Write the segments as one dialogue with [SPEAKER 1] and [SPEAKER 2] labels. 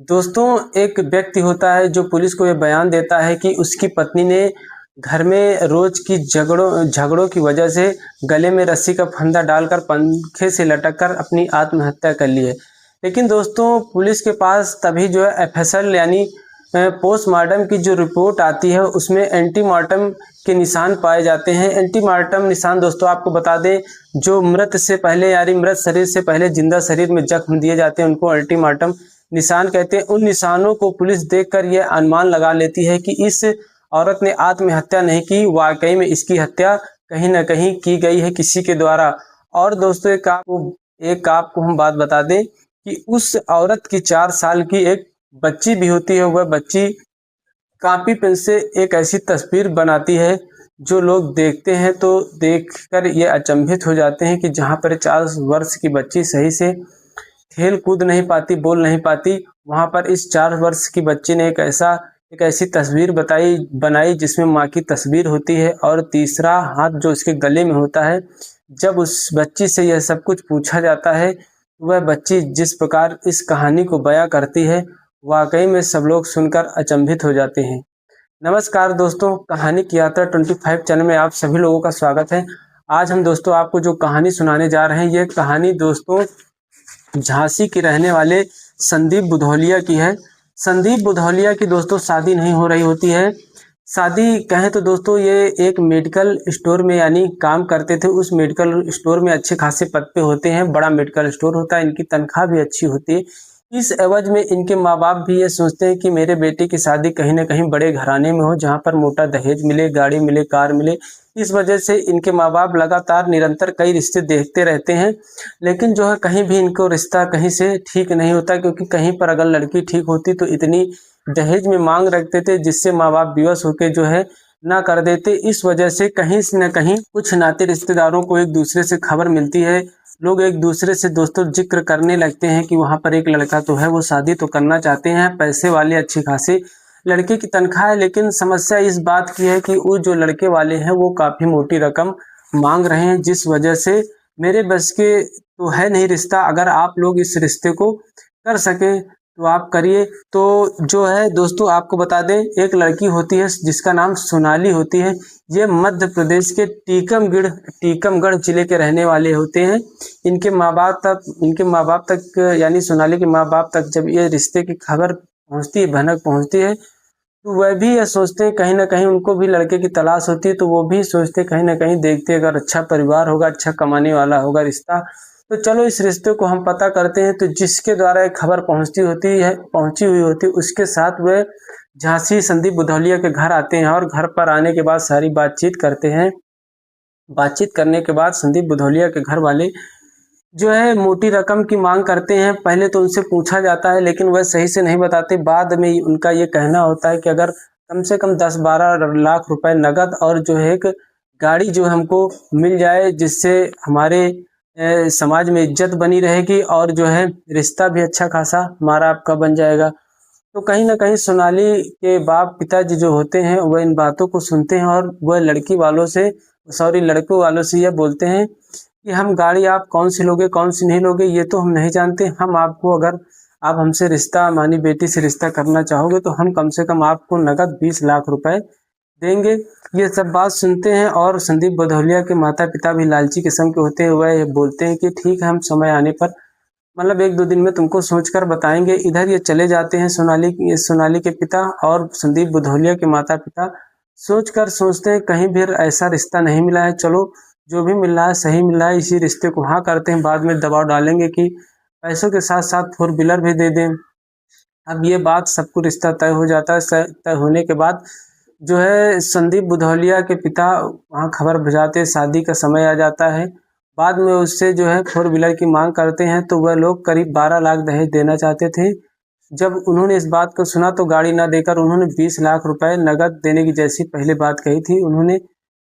[SPEAKER 1] दोस्तों, एक व्यक्ति होता है जो पुलिस को ये बयान देता है कि उसकी पत्नी ने घर में रोज की झगड़ों की वजह से गले में रस्सी का फंदा डालकर पंखे से लटक कर अपनी आत्महत्या कर ली है। लेकिन दोस्तों, पुलिस के पास तभी जो है एफएसएल यानी पोस्टमार्टम की जो रिपोर्ट आती है उसमें एंटीमार्टम के निशान पाए जाते हैं। एंटीमार्टम निशान दोस्तों आपको बता दें, जो मृत से पहले यानी मृत शरीर से पहले जिंदा शरीर में जख्म दिए जाते हैं उनको एंटीमार्टम निशान कहते हैं। उन निशानों को पुलिस देखकर यह अनुमान लगा लेती है कि इस औरत ने आत्महत्या नहीं की, वाकई में इसकी हत्या कहीं ना कहीं की गई है किसी के द्वारा। और दोस्तों, एक आपको हम बात बता दें कि उस औरत की 4 साल की एक बच्ची भी होती है। वह बच्ची कॉपी पेन से एक ऐसी तस्वीर बनाती है जो लोग देखते हैं तो देखकर ये अचंभित हो जाते हैं कि जहाँ पर 4 वर्ष की बच्ची सही से खेल कूद नहीं पाती, बोल नहीं पाती, वहां पर इस 4 वर्ष की बच्ची ने एक ऐसी तस्वीर बनाई जिसमें माँ की तस्वीर होती है और तीसरा हाथ जो उसके गले में होता है। जब उस बच्ची से यह सब कुछ पूछा जाता है, वह बच्ची जिस प्रकार इस कहानी को बयां करती है, वाकई में सब लोग सुनकर अचंभित हो जाते हैं। नमस्कार दोस्तों, कहानी की यात्रा 25 चैनल में आप सभी लोगों का स्वागत है। आज हम दोस्तों आपको जो कहानी सुनाने जा रहे हैं, यह कहानी दोस्तों झांसी के रहने वाले संदीप बुधौलिया की है। संदीप बुधौलिया की दोस्तों शादी नहीं हो रही होती है। शादी कहें तो दोस्तों ये एक मेडिकल स्टोर में यानी काम करते थे। उस मेडिकल स्टोर में अच्छे खासे पद पे होते हैं, बड़ा मेडिकल स्टोर होता है, इनकी तनख्वाह भी अच्छी होती है। इस एवज में इनके माँ बाप भी ये सोचते हैं कि मेरे बेटे की शादी कहीं ना कहीं बड़े घराने में हो, जहाँ पर मोटा दहेज मिले, गाड़ी मिले, कार मिले। इस वजह से इनके माँ बाप लगातार निरंतर कई रिश्ते देखते रहते हैं, लेकिन जो है कहीं भी इनको रिश्ता कहीं से ठीक नहीं होता, क्योंकि कहीं पर अगर लड़की ठीक होती तो इतनी दहेज में मांग रखते थे जिससे माँ बाप विवश होकर जो है ना कर देते। इस वजह से कहीं न कहीं कुछ नाते रिश्तेदारों को एक दूसरे से खबर मिलती है। लोग एक दूसरे से दोस्तों जिक्र करने लगते हैं कि वहां पर एक लड़का तो है, वो शादी तो करना चाहते हैं, पैसे वाले अच्छी खासी लड़के की तनख्वाह है। लेकिन समस्या इस बात की है कि वो जो लड़के वाले हैं वो काफी मोटी रकम मांग रहे हैं, जिस वजह से मेरे बस के तो है नहीं रिश्ता। अगर आप लोग इस रिश्ते को कर सके तो आप करिए। तो जो है दोस्तों आपको बता दें, एक लड़की होती है जिसका नाम सोनाली होती है। ये मध्य प्रदेश के टीकमगढ़ जिले के रहने वाले होते हैं। इनके माँ बाप तक यानी सोनाली के माँ बाप तक जब ये रिश्ते की खबर पहुंचती है, भनक पहुंचती है, तो वह भी ये सोचते हैं, कहीं ना कहीं उनको भी लड़के की तलाश होती है, तो वो भी सोचते कहीं ना कहीं देखते अगर अच्छा परिवार होगा, अच्छा कमाने वाला होगा रिश्ता, तो चलो इस रिश्ते को हम पता करते हैं। तो जिसके द्वारा एक खबर पहुंची हुई होती है उसके साथ वे झांसी संदीप बुधौलिया के घर आते हैं और घर पर आने के बाद सारी बातचीत करते हैं। बातचीत करने के बाद संदीप बुधौलिया के घर वाले जो है मोटी रकम की मांग करते हैं। पहले तो उनसे पूछा जाता है लेकिन वह सही से नहीं बताते। बाद में उनका ये कहना होता है कि अगर कम से कम 10-12 लाख रुपए नगद और जो है एक गाड़ी जो हमको मिल जाए, जिससे हमारे समाज में इज्जत बनी रहेगी और जो है रिश्ता भी अच्छा खासा हमारा आपका बन जाएगा। तो कहीं ना कहीं सोनाली के पिताजी जो होते हैं वह इन बातों को सुनते हैं और वह लड़कों वालों से यह बोलते हैं कि हम गाड़ी आप कौन सी लोगे, कौन सी नहीं लोगे, ये तो हम नहीं जानते। हम आपको, अगर आप हमसे रिश्ता, हमारी बेटी से रिश्ता करना चाहोगे तो हम कम से कम आपको नगद 20 लाख रुपए देंगे। ये सब बात सुनते हैं और संदीप बुधौलिया के माता पिता भी लालची किस्म के होते हैं। वह बोलते हैं कि ठीक है, हम समय आने पर मतलब 1-2 दिन में तुमको सोचकर बताएंगे। इधर ये चले जाते हैं सोनाली के पिता और संदीप बुधौलिया के माता पिता सोचते हैं कहीं भी ऐसा रिश्ता नहीं मिला है, चलो जो भी मिल रहा है सही मिल रहा है, इसी रिश्ते को हाँ करते हैं। बाद में दबाव डालेंगे कि पैसों के साथ साथ 4 व्हीलर भी दे दें। अब ये बात सबको रिश्ता तय हो जाता है। तय होने के बाद जो है संदीप बुधौलिया के पिता वहाँ खबर भिजवाते, शादी का समय आ जाता है। बाद में उससे जो है 4 व्हीलर की मांग करते हैं, तो वह लोग करीब 12 लाख दहेज देना चाहते थे। जब उन्होंने इस बात को सुना तो गाड़ी ना देकर उन्होंने 20 लाख रुपए नगद देने की जैसी पहले बात कही थी, उन्होंने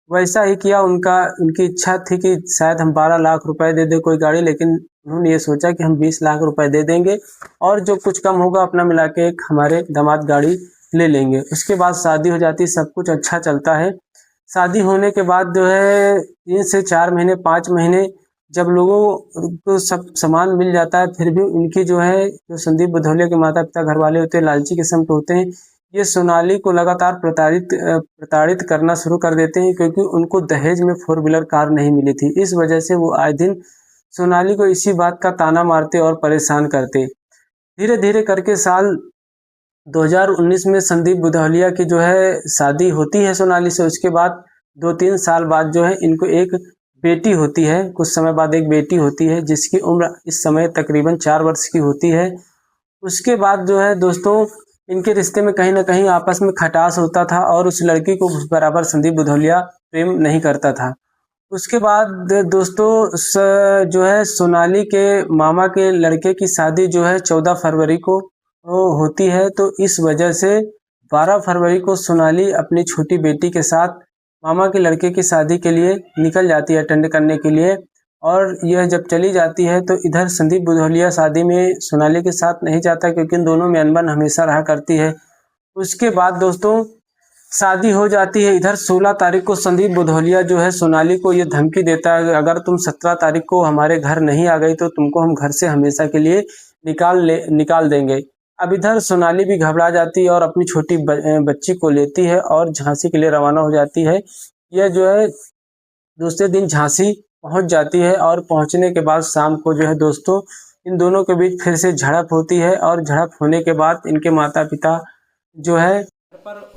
[SPEAKER 1] वैसा ही किया। उनकी इच्छा थी कि शायद हम 12 लाख रुपए दे दे कोई गाड़ी, लेकिन उन्होंने ये सोचा कि हम 20 लाख रुपए दे देंगे और जो कुछ कम होगा अपना मिला के एक हमारे दामाद गाड़ी ले लेंगे। उसके बाद शादी हो जाती, सब कुछ अच्छा चलता है। शादी होने के बाद जो है 3 से 4 महीने 5 महीने जब लोगों को सब सामान मिल जाता है फिर भी उनकी जो है, जो संदीप बुधौलिया के माता पिता घर वाले होते हैं लालची किस्म के होते हैं, ये सोनाली को लगातार प्रताड़ित करना शुरू कर देते हैं, क्योंकि उनको दहेज में 4 व्हीलर कार नहीं मिली थी। इस वजह से वो आए दिन सोनाली को इसी बात का ताना मारते और परेशान करते। धीरे धीरे करके साल 2019 में संदीप बुधौलिया की जो है शादी होती है सोनाली से। उसके बाद 2-3 साल बाद जो है इनको एक बेटी होती है। कुछ समय बाद एक बेटी होती है जिसकी उम्र इस समय तकरीबन 4 वर्ष की होती है। उसके बाद जो है दोस्तों, इनके रिश्ते में कहीं ना कहीं आपस में खटास होता था और उस लड़की को बराबर संदीप बुधौलिया प्रेम नहीं करता था। उसके बाद दोस्तों जो है सोनाली के मामा के लड़के की शादी जो है 14 फरवरी को होती है। तो इस वजह से 12 फरवरी को सोनाली अपनी छोटी बेटी के साथ मामा के लड़के की शादी के लिए निकल जाती है अटेंड करने के लिए। और यह जब चली जाती है तो इधर संदीप बुधौलिया शादी में सोनाली के साथ नहीं जाता, क्योंकि इन दोनों में अनबन हमेशा रहा करती है। उसके बाद दोस्तों शादी हो जाती है। इधर 16 तारीख को संदीप बुधौलिया जो है सोनाली को ये धमकी देता है, अगर तुम 17 तारीख को हमारे घर नहीं आ गई तो तुमको हम घर से हमेशा के लिए निकाल देंगे। अब इधर सोनाली भी घबरा जाती है और अपनी छोटी बच्ची को लेती है और झांसी के लिए रवाना हो जाती है। यह जो है दूसरे दिन झांसी पहुंच जाती है और पहुंचने के बाद शाम को जो है दोस्तों इन दोनों के बीच फिर से झड़प होती है। और झड़प होने के बाद इनके माता पिता जो है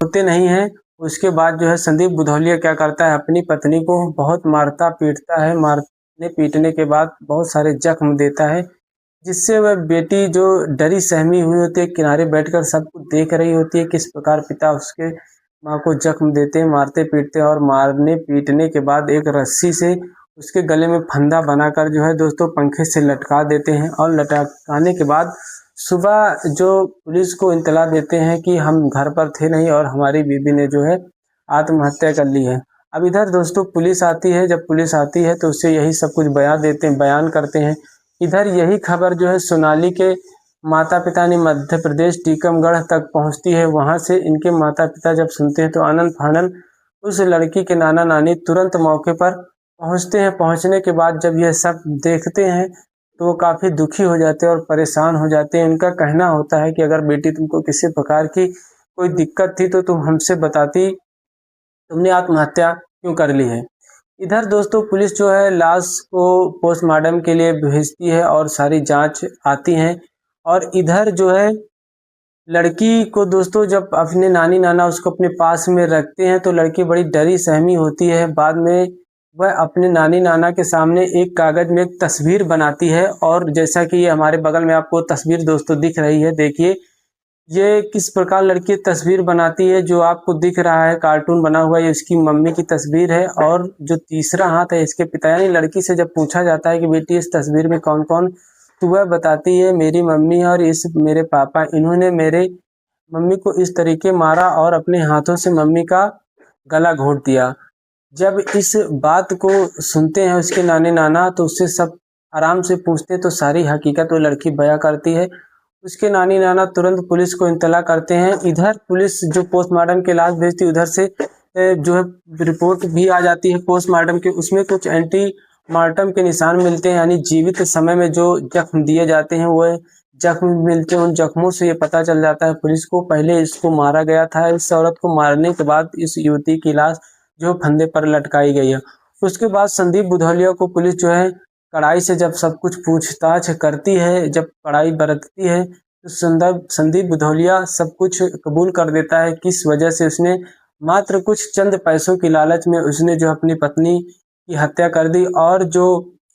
[SPEAKER 1] होते नहीं हैं। उसके बाद जो है संदीप बुधौलिया क्या करता है, अपनी पत्नी को बहुत मारता पीटता है। मारने पीटने के बाद बहुत सारे जख्म देता है, जिससे वह बेटी जो डरी सहमी हुई होती है किनारे बैठकर सब कुछ देख रही होती है किस प्रकार पिता उसके माँ को जख्म देते हैं, मारते पीटते हैं। और मारने पीटने के बाद एक रस्सी से उसके गले में फंदा बनाकर जो है दोस्तों पंखे से लटका देते हैं। और लटकाने के बाद सुबह जो पुलिस को इत्तला देते हैं कि हम घर पर थे नहीं और हमारी बीबी ने जो है आत्महत्या कर ली है। अब इधर दोस्तों पुलिस आती है। जब पुलिस आती है तो उससे यही सब कुछ बयान करते हैं। इधर यही खबर जो है सोनाली के माता पिता ने मध्य प्रदेश टीकमगढ़ तक पहुंचती है। वहां से इनके माता पिता जब सुनते हैं तो आनंद फानन उस लड़की के नाना नानी तुरंत मौके पर पहुंचते हैं। पहुंचने के बाद जब यह सब देखते हैं तो वो काफ़ी दुखी हो जाते हैं और परेशान हो जाते हैं। उनका कहना होता है कि अगर बेटी तुमको किसी प्रकार की कोई दिक्कत थी तो तुम हमसे बताती, तुमने आत्महत्या क्यों कर ली है। इधर दोस्तों पुलिस जो है लाश को पोस्टमार्टम के लिए भेजती है और सारी जांच आती हैं। और इधर जो है लड़की को दोस्तों जब अपने नानी नाना उसको अपने पास में रखते हैं तो लड़की बड़ी डरी सहमी होती है। बाद में वह अपने नानी नाना के सामने एक कागज में एक तस्वीर बनाती है। और जैसा कि ये हमारे बगल में आपको तस्वीर दोस्तों दिख रही है, देखिए ये किस प्रकार लड़की तस्वीर बनाती है। जो आपको दिख रहा है कार्टून बना हुआ, ये इसकी मम्मी की तस्वीर है। और जो तीसरा हाथ है इसके पिता। यानी लड़की से जब पूछा जाता है कि बेटी इस तस्वीर में कौन कौन, तो वह बताती है मेरी मम्मी और इस मेरे पापा, इन्होंने मेरे मम्मी को इस तरीके मारा और अपने हाथों से मम्मी का गला घोंट दिया। जब इस बात को सुनते हैं उसके नानी नाना तो उससे सब आराम से पूछते तो सारी हकीकत वो लड़की बयां करती है। उसके नानी नाना तुरंत पुलिस को इत्तला करते हैं। इधर पुलिस जो पोस्टमार्टम के लाश भेजती है, उधर से जो है रिपोर्ट भी आ जाती है पोस्टमार्टम के। उसमें कुछ एंटी मार्टम के निशान मिलते हैं, यानी जीवित समय में जो जख्म दिए जाते हैं वो जख्म मिलते हैं। उन जख्मों से ये पता चल जाता है पुलिस को पहले इसको मारा गया था। इस औरत को मारने के बाद इस युवती की लाश जो फंदे पर लटकाई गई है। उसके बाद संदीप बुधौलिया को पुलिस जो है कड़ाई से जब सब कुछ पूछताछ करती है, जब कड़ाई बरतती है तो संदीप बुधौलिया सब कुछ कबूल कर देता है। किस वजह से उसने मात्र कुछ चंद पैसों की लालच में उसने जो अपनी पत्नी की हत्या कर दी। और जो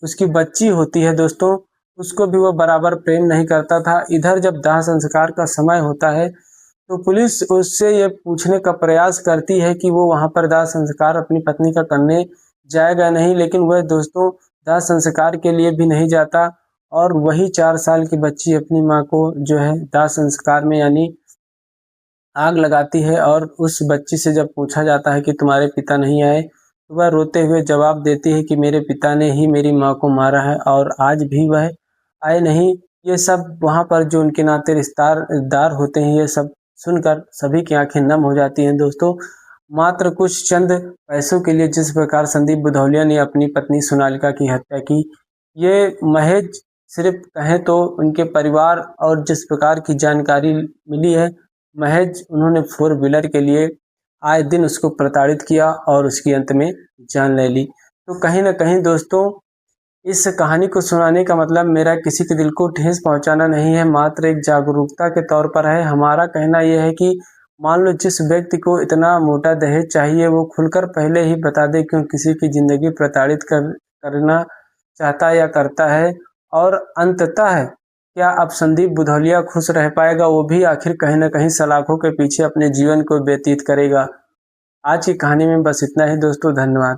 [SPEAKER 1] उसकी बच्ची होती है दोस्तों उसको भी वो बराबर प्रेम नहीं करता था। इधर जब दाह संस्कार का समय होता है तो पुलिस उससे ये पूछने का प्रयास करती है कि वो वहाँ पर दाह संस्कार अपनी पत्नी का करने जाएगा नहीं, लेकिन वह दोस्तों दाह संस्कार के लिए भी नहीं जाता। और वही 4 साल की बच्ची अपनी माँ को जो है दाह संस्कार में यानी आग लगाती है। और उस बच्ची से जब पूछा जाता है कि तुम्हारे पिता नहीं आए तो वह रोते हुए जवाब देती है कि मेरे पिता ने ही मेरी माँ को मारा है और आज भी वह आए नहीं। ये सब वहाँ पर जो उनके नाते रिश्तेदार होते हैं, ये सब सुनकर सभी की आंखें नम हो जाती हैं दोस्तों। मात्र कुछ चंद पैसों के लिए जिस प्रकार संदीप बुधौलिया ने अपनी पत्नी सोनालिका की हत्या की, ये महज सिर्फ कहें तो उनके परिवार और जिस प्रकार की जानकारी मिली है, महज उन्होंने 4 व्हीलर के लिए आए दिन उसको प्रताड़ित किया और उसकी अंत में जान ले ली। तो कहीं न कहीं दोस्तों, इस कहानी को सुनाने का मतलब मेरा किसी के दिल को ठेस पहुँचाना नहीं है, मात्र एक जागरूकता के तौर पर है। हमारा कहना ये है कि मान लो जिस व्यक्ति को इतना मोटा दहेज चाहिए, वो खुलकर पहले ही बता दे क्यों किसी की ज़िंदगी प्रताड़ित करना चाहता है या करता है। और अंततः क्या अब संदीप बुधौलिया खुश रह पाएगा? वो भी आखिर कहीं न कहीं सलाखों के पीछे अपने जीवन को व्यतीत करेगा। आज की कहानी में बस इतना ही दोस्तों, धन्यवाद।